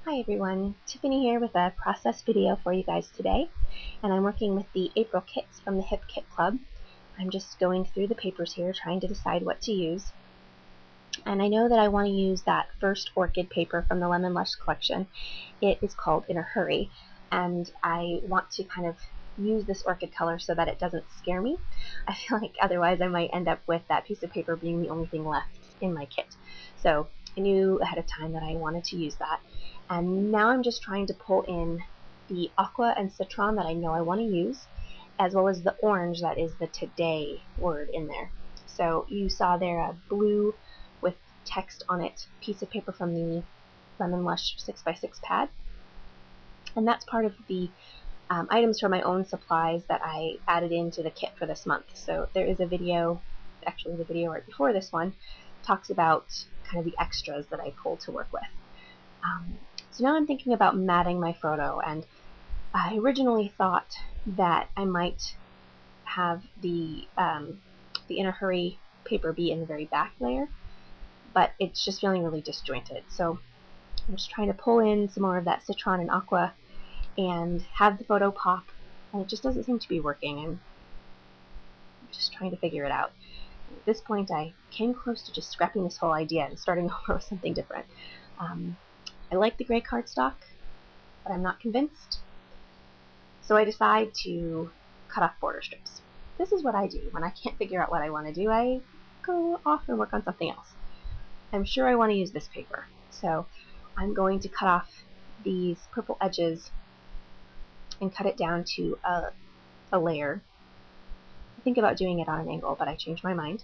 Hi everyone, Tiffany here with a process video for you guys today, and I'm working with the April kits from the Hip Kit Club. I'm just going through the papers here trying to decide what to use, and I know that I want to use that first orchid paper from the Lemon Lush collection. It is called In a Hurry, and I want to kind of use this orchid color so that it doesn't scare me. I feel like otherwise I might end up with that piece of paper being the only thing left in my kit. So I knew ahead of time that I wanted to use that. And now I'm just trying to pull in the aqua and citron that I know I want to use, as well as the orange that is the today word in there. So you saw there a blue with text on it piece of paper from the Lemon Lush 6x6 pad. And that's part of the items from my own supplies that I added into the kit for this month. So there is a video, actually the video right before this one, talks about kind of the extras that I pulled to work with. So now I'm thinking about matting my photo, and I originally thought that I might have the In a Hurry paper be in the very back layer, but it's just feeling really disjointed. So I'm just trying to pull in some more of that citron and aqua and have the photo pop, and it just doesn't seem to be working. I'm just trying to figure it out. At this point I came close to just scrapping this whole idea and starting over with something different. I like the gray cardstock, but I'm not convinced. So I decide to cut off border strips. This is what I do when I can't figure out what I want to do. I go off and work on something else. I'm sure I want to use this paper, so I'm going to cut off these purple edges and cut it down to a layer. I think about doing it on an angle, but I change my mind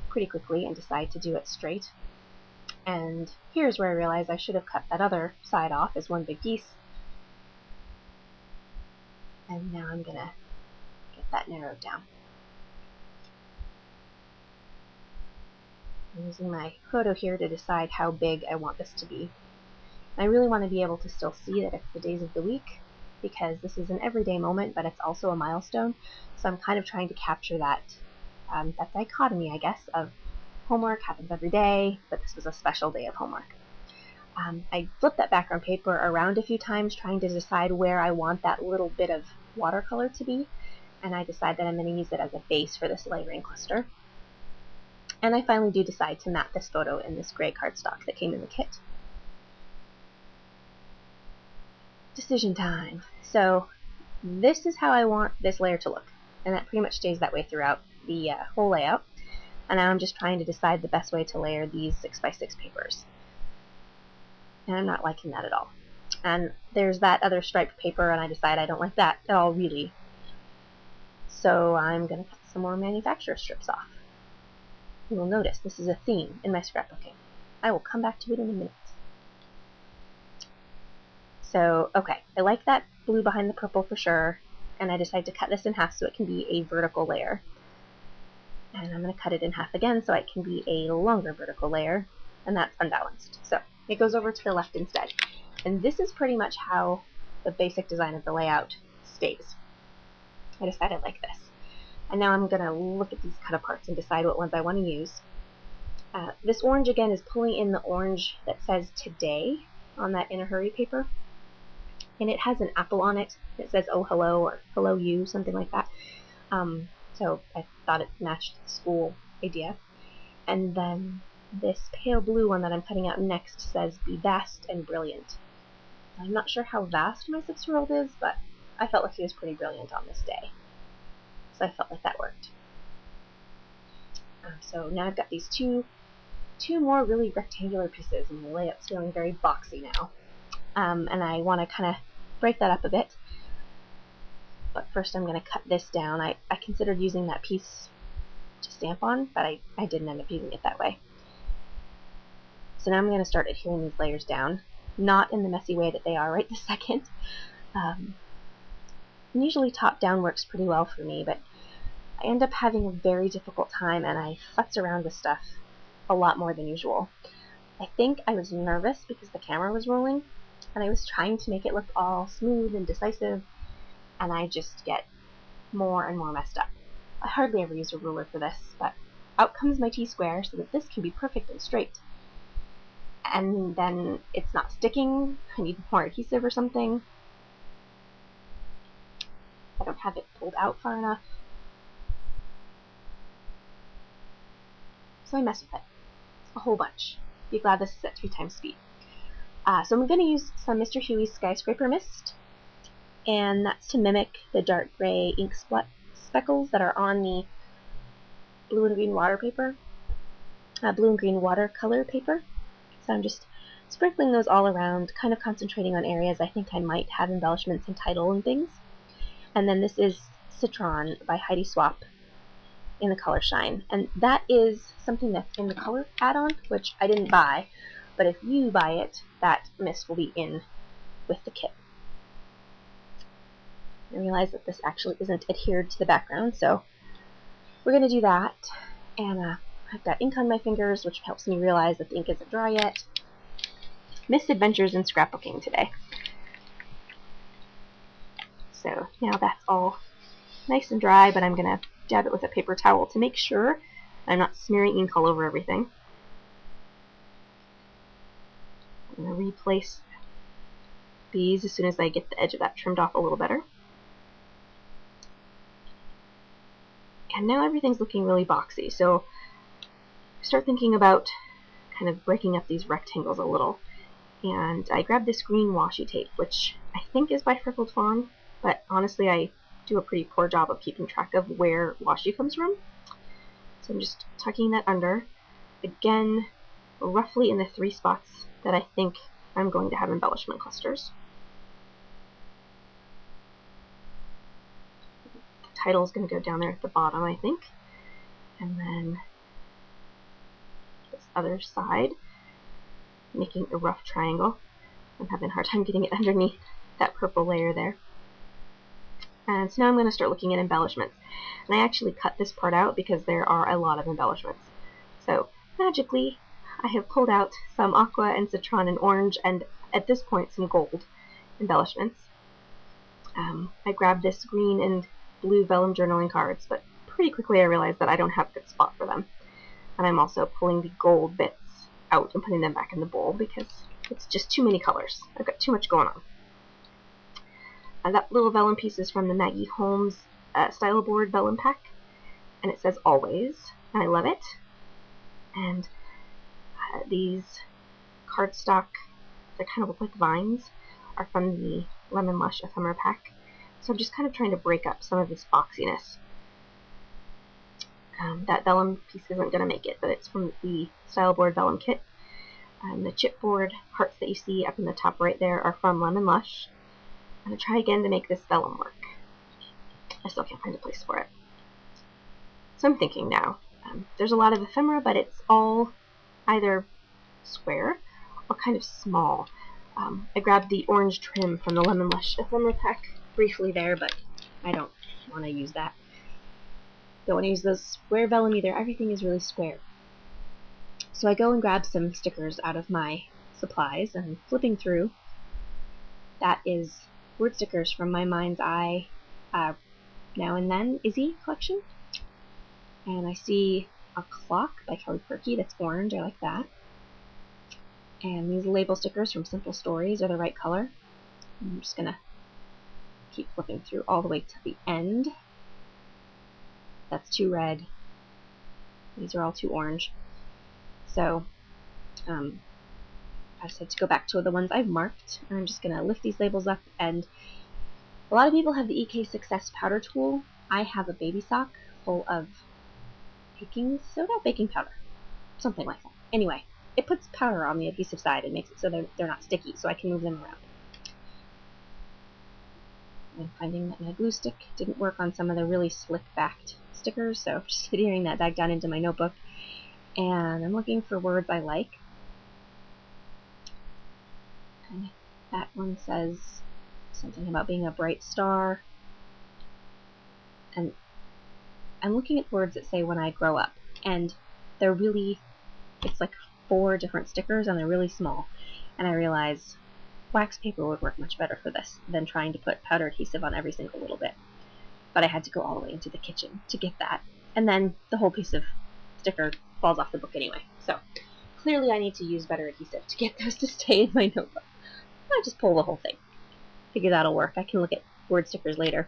pretty quickly and decide to do it straight. And here's where I realize I should have cut that other side off as one big piece. And now I'm gonna get that narrowed down. I'm using my photo here to decide how big I want this to be. I really want to be able to still see that it's the days of the week, because this is an everyday moment, but it's also a milestone. So I'm kind of trying to capture that that dichotomy, I guess, of homework happens every day, but this was a special day of homework. I flipped that background paper around a few times trying to decide where I want that little bit of watercolor to be, and I decide that I'm going to use it as a base for this layering cluster. And I finally do decide to mat this photo in this gray cardstock that came in the kit. Decision time. So this is how I want this layer to look, and that pretty much stays that way throughout the whole layout. And now I'm just trying to decide the best way to layer these 6x6 papers. And I'm not liking that at all. And there's that other striped paper, and I decide I don't like that at all, really. So I'm going to cut some more manufacturer strips off. You will notice this is a theme in my scrapbooking. I will come back to it in a minute. So, okay, I like that blue behind the purple for sure, and I decide to cut this in half so it can be a vertical layer. And I'm going to cut it in half again so it can be a longer vertical layer, and that's unbalanced. So it goes over to the left instead. And this is pretty much how the basic design of the layout stays. I decided I like this. And now I'm going to look at these cut aparts and decide what ones I want to use. This orange again is pulling in the orange that says today on that In a Hurry paper. And it has an apple on it that says oh hello or hello you, something like that. So I thought it matched the school idea. And then this pale blue one that I'm cutting out next says be vast and brilliant. I'm not sure how vast my 6-year-old is, but I felt like he was pretty brilliant on this day. So I felt like that worked. So now I've got these two more really rectangular pieces, and the layout's feeling very boxy now. And I want to kind of break that up a bit. But first I'm going to cut this down. I considered using that piece to stamp on, but I didn't end up using it that way. So now I'm going to start adhering these layers down, not in the messy way that they are right this second. Usually top down works pretty well for me, but I end up having a very difficult time, and I futz around with stuff a lot more than usual. I think I was nervous because the camera was rolling, and I was trying to make it look all smooth and decisive, and I just get more and more messed up. I hardly ever use a ruler for this, but out comes my T-square so that this can be perfect and straight. and then it's not sticking. I need more adhesive or something. I don't have it pulled out far enough. So I mess with it a whole bunch. Be glad this is at 3 times speed. So I'm going to use some Mr. Huey's Skyscraper Mist, and that's to mimic the dark gray ink speckles that are on the blue and green watercolor paper. So I'm just sprinkling those all around, kind of concentrating on areas I think I might have embellishments and title and things. And then this is Citron by Heidi Swapp in the color Shine, and that is something that's in the color add-on, which I didn't buy, but if you buy it, that mist will be in with the kit. I realize that this actually isn't adhered to the background, so we're going to do that. And I've got ink on my fingers, which helps me realize that the ink isn't dry yet. Misadventures in scrapbooking today. So now that's all nice and dry, but I'm going to dab it with a paper towel to make sure I'm not smearing ink all over everything. I'm going to replace these as soon as I get the edge of that trimmed off a little better. And now everything's looking really boxy, so I start thinking about kind of breaking up these rectangles a little. And I grabbed this green washi tape, which I think is by Freckled Fawn, but honestly I do a pretty poor job of keeping track of where washi comes from. So I'm just tucking that under, again, roughly in the 3 spots that I think I'm going to have embellishment clusters. The title is going to go down there at the bottom, I think. And then this other side, making a rough triangle. I'm having a hard time getting it underneath that purple layer there. And so now I'm going to start looking at embellishments. And I actually cut this part out because there are a lot of embellishments. So magically, I have pulled out some aqua and citron and orange, and at this point some gold embellishments. I grabbed this green and blue vellum journaling cards, but pretty quickly I realized that I don't have a good spot for them. And I'm also pulling the gold bits out and putting them back in the bowl because it's just too many colors. I've got too much going on. I got little vellum pieces from the Maggie Holmes Style Board vellum pack, and it says Always, and I love it. And these cardstock that kind of look like vines are from the Lemon Lush ephemera pack. So I'm just kind of trying to break up some of this boxiness. That vellum piece isn't going to make it, but it's from the Style Board vellum kit. The chipboard hearts that you see up in the top right there are from Lemon Lush. I'm going to try again to make this vellum work. I still can't find a place for it. So I'm thinking now. There's a lot of ephemera, but it's all either square or kind of small. I grabbed the orange trim from the Lemon Lush ephemera pack briefly there, but I don't want to use that. Don't want to use those square vellum either. Everything is really square. So I go and grab some stickers out of my supplies, and flipping through, that is word stickers from my Mind's Eye Now and Then Izzy collection. And I see a clock by Kelly Perky that's orange. I like that. And these label stickers from Simple Stories are the right color. I'm just going to keep flipping through all the way to the end. That's too red. These are all too orange. So I decided to go back to the ones I've marked. I'm just going to lift these labels up, and a lot of people have the EK Success powder tool. I have a baby sock full of baking powder, something like that. Anyway, it puts powder on the adhesive side and makes it so they're not sticky, so I can move them around. I'm finding that my glue stick didn't work on some of the really slick-backed stickers, so just adhering that back down into my notebook. And I'm looking for words I like. And that one says something about being a bright star. And I'm looking at words that say when I grow up. And they're really, it's like 4 different stickers and they're really small. And I realize wax paper would work much better for this than trying to put powder adhesive on every single little bit. But I had to go all the way into the kitchen to get that. And then the whole piece of sticker falls off the book anyway. So clearly I need to use better adhesive to get those to stay in my notebook. I'll just pull the whole thing. Figure that'll work. I can look at word stickers later.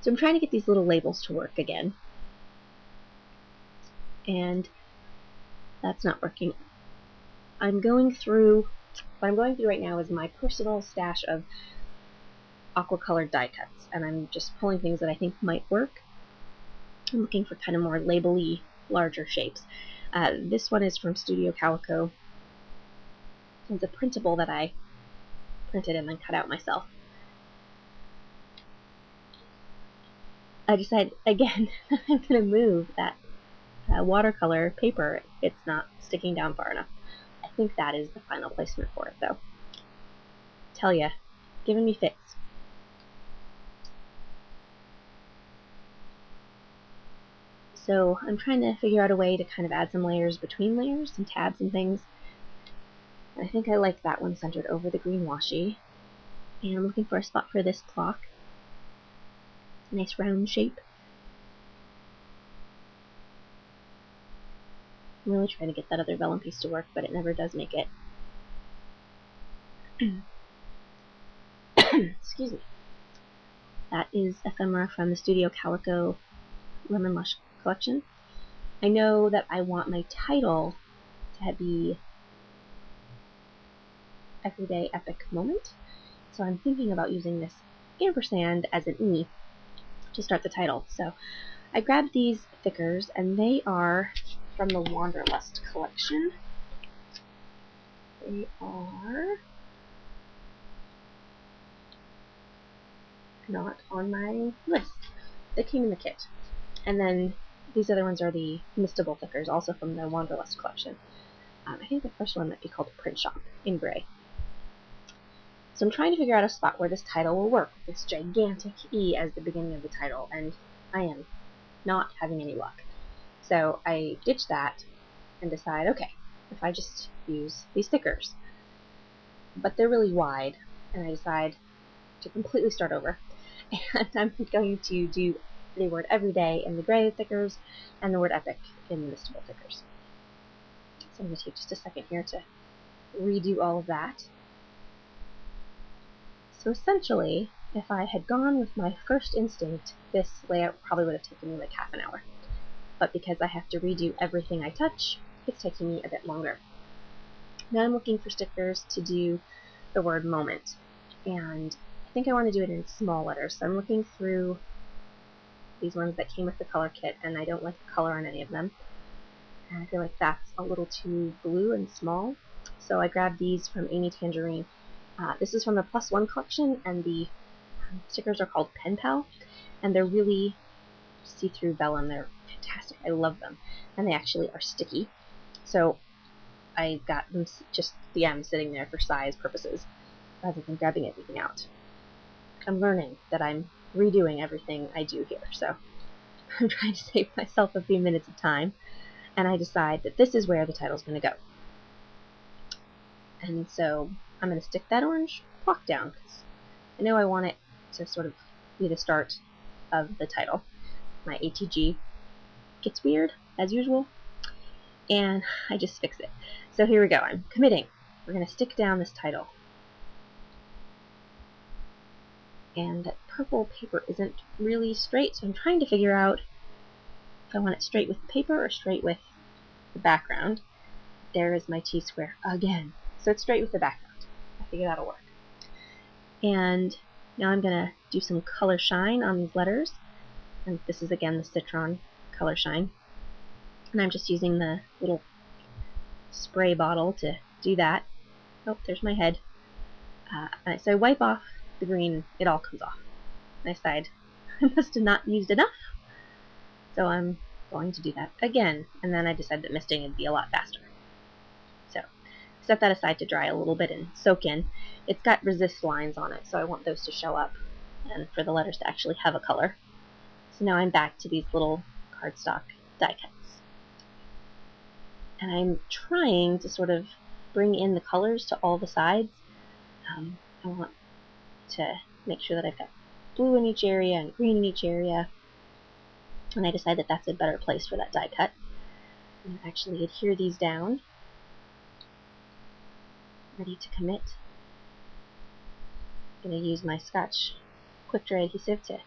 So I'm trying to get these little labels to work again. And that's not working. what I'm going through right now is my personal stash of aqua colored die cuts, and I'm just pulling things that I think might work. I'm looking for kind of more label-y, larger shapes. This one is from Studio Calico. It's a printable that I printed and then cut out myself. I decided, again, I'm going to move that watercolor paper. It's not sticking down far enough. I think that is the final placement for it, though. Tell ya, giving me fits. So I'm trying to figure out a way to kind of add some layers between layers, some tabs and things. And I think I like that one centered over the green washi. And I'm looking for a spot for this clock. It's a nice round shape. I'm really trying to get that other vellum piece to work, but it never does make it. Excuse me. That is ephemera from the Studio Calico Lemon Lush collection. I know that I want my title to be Everyday Epic Moment, so I'm thinking about using this ampersand as an E to start the title. So I grabbed these thickers, and they are from the Wanderlust collection. They are not on my list. They came in the kit. And then these other ones are the Mistable thickers, also from the Wanderlust collection. I think the first one might be called Print Shop in gray. So I'm trying to figure out a spot where this title will work with this gigantic E as the beginning of the title, and I am not having any luck. So I ditch that and decide, okay, if I just use these stickers, but they're really wide, and I decide to completely start over. And I'm going to do the word everyday in the gray thickers and the word epic in the Mistable thickers. So I'm going to take just a second here to redo all of that. So essentially, if I had gone with my first instinct, this layout probably would have taken me like half an hour. But because I have to redo everything I touch, it's taking me a bit longer. Now I'm looking for stickers to do the word moment, and I think I want to do it in small letters, so I'm looking through these ones that came with the color kit, and I don't like the color on any of them. And I feel like that's a little too blue and small, so I grabbed these from Amy Tangerine. This is from the +1 collection, and the stickers are called Pen Pal, and they're really see-through vellum. They're fantastic. I love them, and they actually are sticky. So I got them just the M sitting there for size purposes, rather than grabbing everything out. I'm learning that I'm redoing everything I do here, so I'm trying to save myself a few minutes of time, and I decide that this is where the title's going to go. And so I'm going to stick that orange clock down, because I know I want it to sort of be the start of the title. My ATG gets weird, as usual, and I just fix it. So here we go. I'm committing. We're going to stick down this title. And that purple paper isn't really straight, so I'm trying to figure out if I want it straight with the paper or straight with the background. There is my T-square again. So it's straight with the background. I figure that'll work. And now I'm going to do some color shine on these letters. And this is again the Citron color shine. And I'm just using the little spray bottle to do that. Oh, there's my head. So I wipe off the green, it all comes off. And I decide I must have not used enough. So I'm going to do that again. And then I decided that misting would be a lot faster. So set that aside to dry a little bit and soak in. It's got resist lines on it, so I want those to show up and for the letters to actually have a color. So now I'm back to these little cardstock die cuts. And I'm trying to sort of bring in the colors to all the sides. I want to make sure that I've got blue in each area and green in each area. And I decide that that's a better place for that die cut. I'm going to actually adhere these down. Ready to commit. I'm going to use my Scotch quick dry adhesive to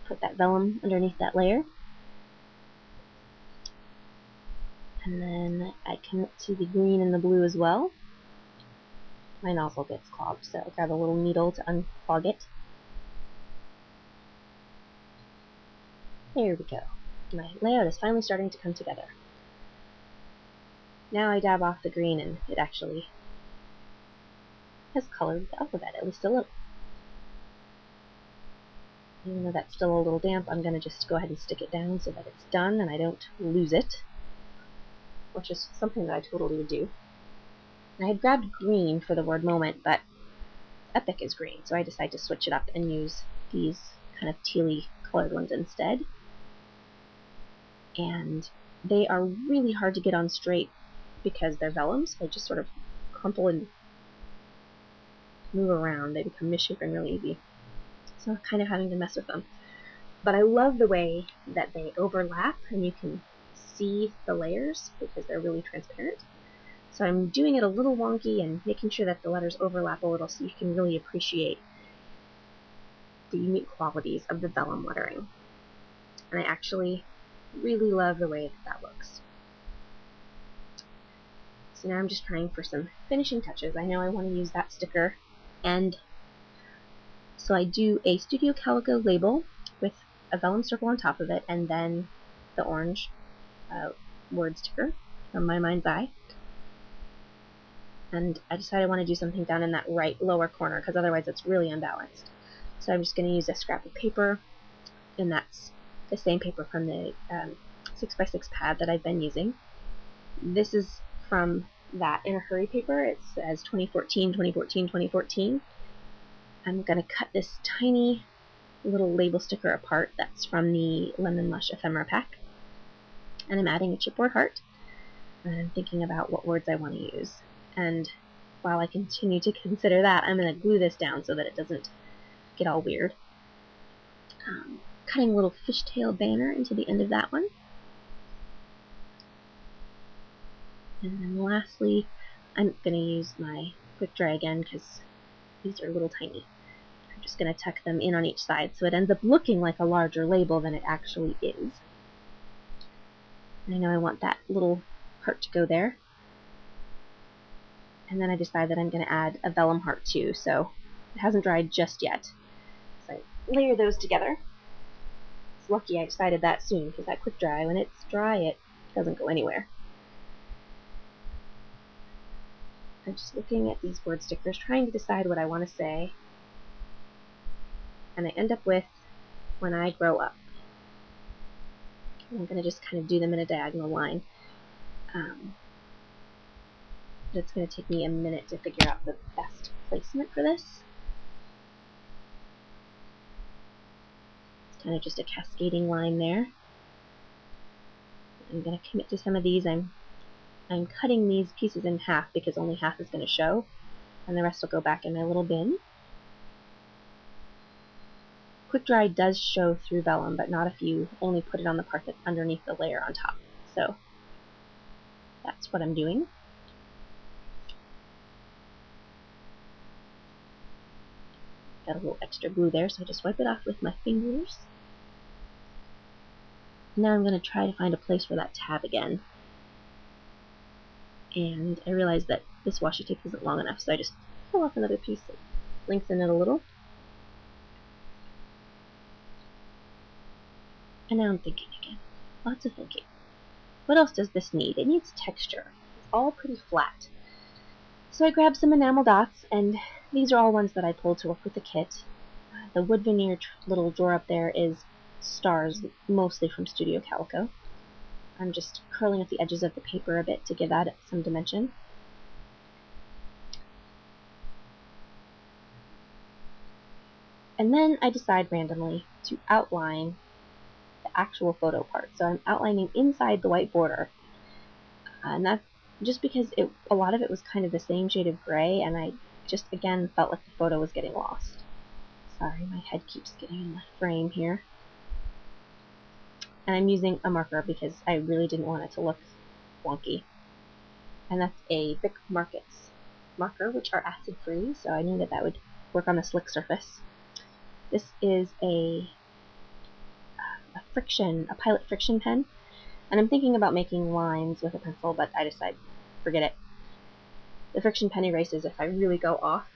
put that vellum underneath that layer. And then I commit to the green and the blue as well. My nozzle gets clogged, so I grab a little needle to unclog it. There we go. My layout is finally starting to come together. Now I dab off the green and it actually has colored the alphabet, at least a little. Even though that's still a little damp, I'm going to just go ahead and stick it down so that it's done and I don't lose it, which is something that I totally would do. And I had grabbed green for the word moment, but Epic is green, so I decided to switch it up and use these kind of tealy colored ones instead. And they are really hard to get on straight because they're vellums. They just sort of crumple and move around. They become misshapen really easy. So I'm kind of having to mess with them. But I love the way that they overlap and you can see the layers because they're really transparent. So I'm doing it a little wonky and making sure that the letters overlap a little so you can really appreciate the unique qualities of the vellum lettering. And I actually really love the way that looks. So now I'm just trying for some finishing touches. I know I want to use that sticker, and so I do a Studio Calico label with a vellum circle on top of it and then the orange word sticker from My Mind's Eye. And I decided I want to do something down in that right lower corner because otherwise it's really unbalanced. So I'm just going to use a scrap of paper, and that's the same paper from the 6x6 pad that I've been using. This is from that In a Hurry paper. It says 2014, 2014, 2014. I'm going to cut this tiny little label sticker apart. That's from the Lemon Lush ephemera pack. And I'm adding a chipboard heart. And I'm thinking about what words I want to use. And while I continue to consider that, I'm going to glue this down so that it doesn't get all weird. Cutting a little fishtail banner into the end of that one. And then lastly, I'm going to use my quick dry again because these are a little tiny. I'm just going to tuck them in on each side so it ends up looking like a larger label than it actually is. And I know I want that little heart to go there. And then I decide that I'm going to add a vellum heart too, so it hasn't dried just yet. So I layer those together. It's lucky I decided that soon because that quick dry, when it's dry, it doesn't go anywhere. I'm just looking at these word stickers, trying to decide what I want to say. And I end up with When I Grow Up. I'm going to just kind of do them in a diagonal line. It's going to take me a minute to figure out the best placement for this. It's kind of just a cascading line there. I'm going to commit to some of these. I'm cutting these pieces in half because only half is going to show, and the rest will go back in my little bin. Quick dry does show through vellum, but not if you only put it on the part that's underneath the layer on top. So that's what I'm doing. Got a little extra glue there, so I just wipe it off with my fingers. Now I'm going to try to find a place for that tab again. And I realized that this washi tape isn't long enough, so I just pull off another piece and lengthen it a little. And now I'm thinking again. Lots of thinking. What else does this need? It needs texture. It's all pretty flat. So I grabbed some enamel dots, and these are all ones that I pulled to work with the kit. The wood veneer little drawer up there is stars, mostly from Studio Calico. I'm just curling up the edges of the paper a bit to give that some dimension. And then I decide randomly to outline the actual photo part. So I'm outlining inside the white border. And that's just because a lot of it was kind of the same shade of gray, and I just, again, felt like the photo was getting lost. Sorry, my head keeps getting in the frame here. And I'm using a marker because I really didn't want it to look wonky. And that's a Bic Markets marker, which are acid-free, so I knew that that would work on a slick surface. This is a pilot friction pen, and I'm thinking about making lines with a pencil, but I decided, forget it. The friction pen erases if I really go off.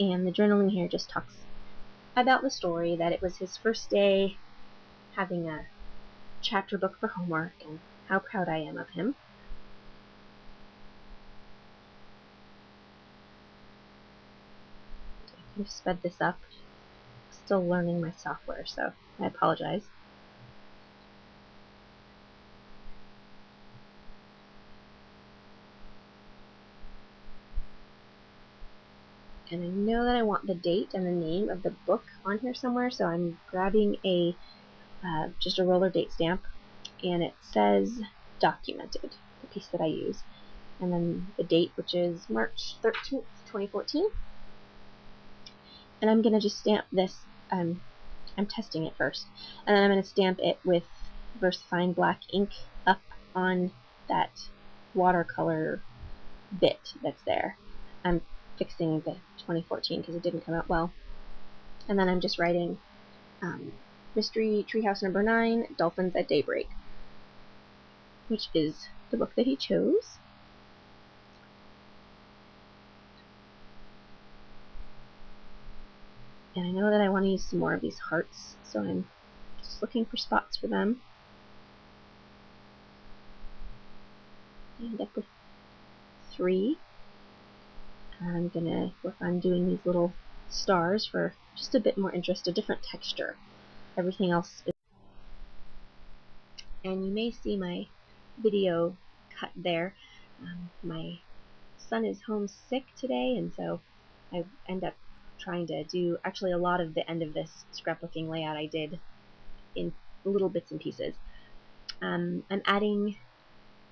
And the journaling here just talks about the story, that it was his first day having a chapter book for homework and how proud I am of him. I could have sped this up. Still learning my software, so I apologize. And I know that I want the date and the name of the book on here somewhere, so I'm grabbing a just a roller date stamp, and it says documented, the piece that I use, and then the date, which is March 13th, 2014. And I'm going to just stamp this, I'm testing it first, and then I'm going to stamp it with VersaFine black ink up on that watercolor bit that's there. I'm fixing the 2014 because it didn't come out well. And then I'm just writing Mystery Treehouse number 9, Dolphins at Daybreak, which is the book that he chose. And I know that I want to use some more of these hearts, so I'm just looking for spots for them. I end up with 3. I'm going to work on doing these little stars for just a bit more interest, a different texture. Everything else is... And you may see my video cut there. My son is homesick today, and so I end up trying to do actually a lot of the end of this scrapbooking layout I did in little bits and pieces. I'm adding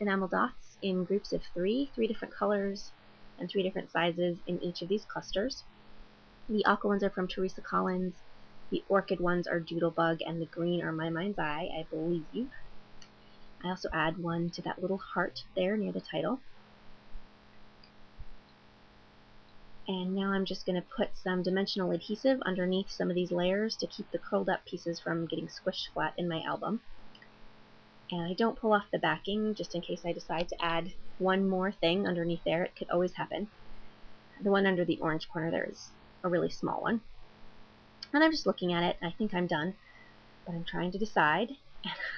enamel dots in groups of 3 different colors and 3 different sizes in each of these clusters. The aqua ones are from Teresa Collins, the orchid ones are Doodlebug, and the green are My Mind's Eye, I believe. I also add one to that little heart there near the title. And now I'm just going to put some dimensional adhesive underneath some of these layers to keep the curled up pieces from getting squished flat in my album. And I don't pull off the backing just in case I decide to add one more thing underneath there. It could always happen. The one under the orange corner there is a really small one. And I'm just looking at it. I think I'm done, but I'm trying to decide.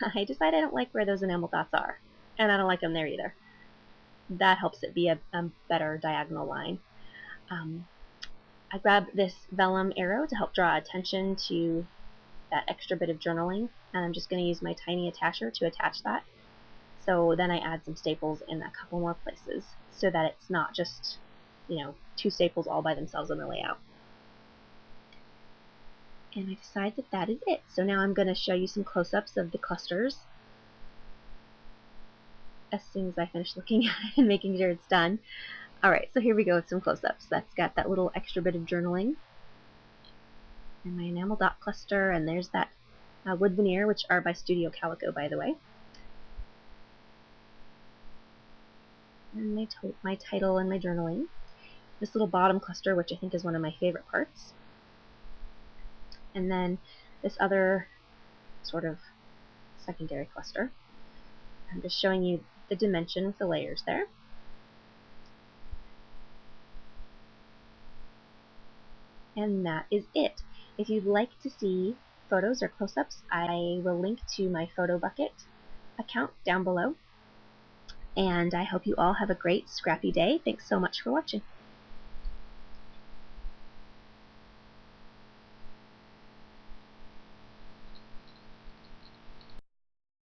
And I decide I don't like where those enamel dots are, and I don't like them there either. That helps it be a better diagonal line. I grabbed this vellum arrow to help draw attention to that extra bit of journaling, and I'm just going to use my tiny attacher to attach that. So then I add some staples in a couple more places so that it's not just, 2 staples all by themselves in the layout. And I decide that that is it. So now I'm going to show you some close-ups of the clusters as soon as I finish looking at it and making sure it's done. Alright, so here we go with some close-ups. That's got that little extra bit of journaling. And my enamel dot cluster, and there's that wood veneer, which are by Studio Calico, by the way. And my title and my journaling. This little bottom cluster, which I think is one of my favorite parts. And then this other sort of secondary cluster. I'm just showing you the dimension with the layers there. And that is it. If you'd like to see photos or close-ups, I will link to my Photo Bucket account down below. And I hope you all have a great scrappy day. Thanks so much for watching.